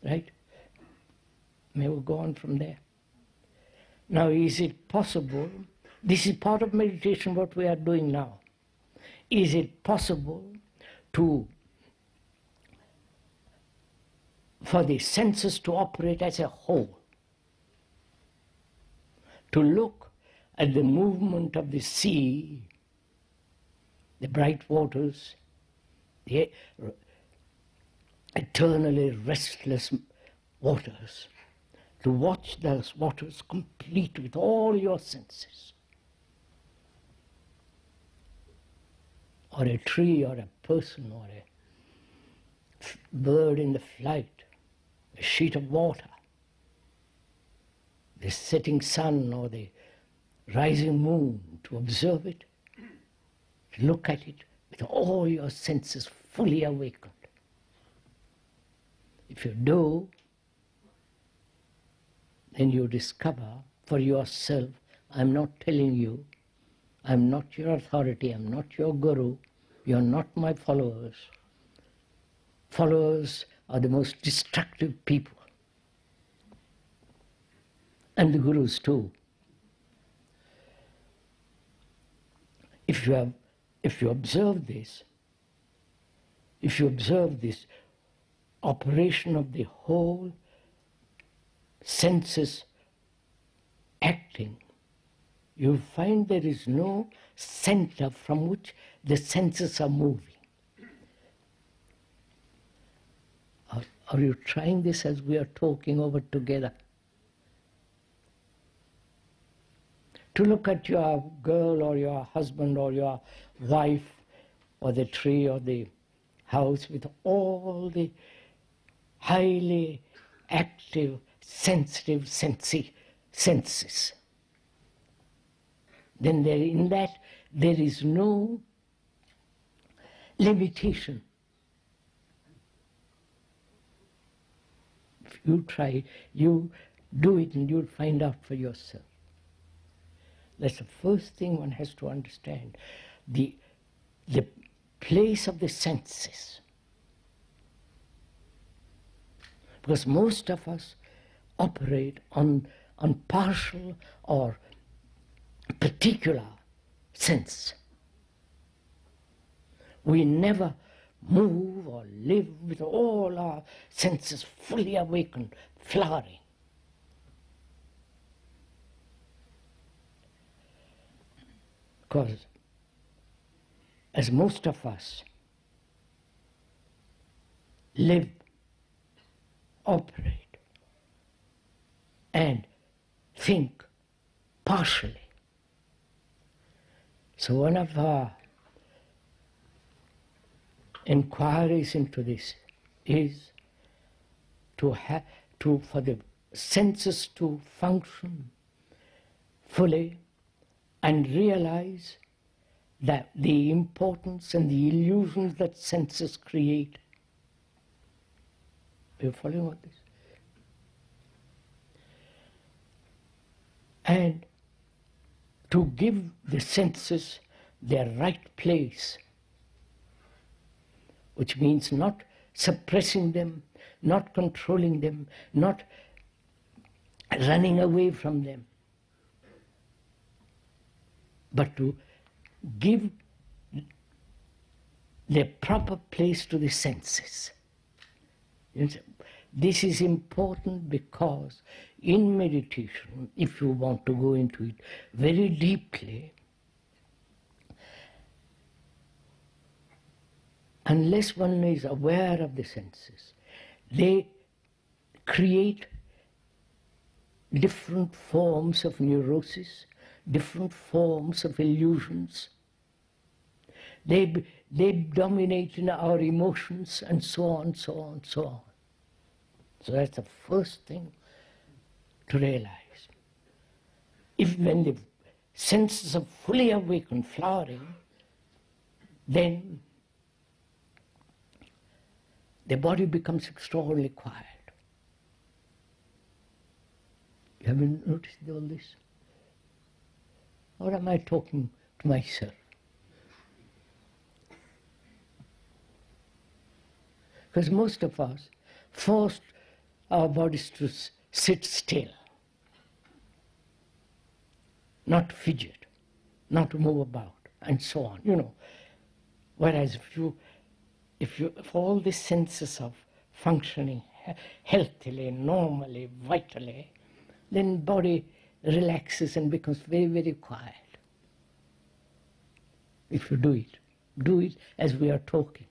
right? May we go on from there. Now, is it possible, this is part of meditation, what we are doing now. Is it possible for the senses to operate as a whole? To look at the movement of the sea, the bright waters, the eternally restless waters, to watch those waters complete with all your senses. Or a tree, or a person, or a bird in the flight, a sheet of water, the setting sun or the rising moon, to observe it, to look at it with all your senses fully awakened. If you do, then you discover for yourself, I'm not telling you, I'm not your authority, I'm not your guru, you're not my followers. Followers are the most destructive people. And the gurus too. If you observe this operation of the whole senses acting, you find there is no center from which the senses are moving. Are you trying this as we are talking over together? To look at your girl or your husband or your wife or the tree or the house with all the highly active, sensitive senses. Then in that there is no limitation. If you try, you do it and you'll find out for yourself. That's the first thing one has to understand. The place of the senses. Because most of us operate on partial or particular sense. We never move or live with all our senses fully awakened, flowering. Because as most of us live, operate, and think partially. So one of our inquiries into this is for the senses to function fully and realize that the importance and the illusions that senses create. Are you following what this? And to give the senses their right place, which means not suppressing them, not controlling them, not running away from them, but to give the proper place to the senses. This is important because in meditation, if you want to go into it very deeply, unless one is aware of the senses, they create different forms of neurosis, different forms of illusions. They dominate in our emotions and so on, so on, so on. So that's the first thing to realize. When the senses are fully awakened, flowering, then the body becomes extraordinarily quiet. You haven't noticed all this? Or am I talking to myself? Because most of us, forced our bodies to sit still, not fidget, not to move about, and so on, you know. Whereas if all the senses are functioning healthily, normally, vitally, then body relaxes and becomes very, very quiet. If you do it as we are talking.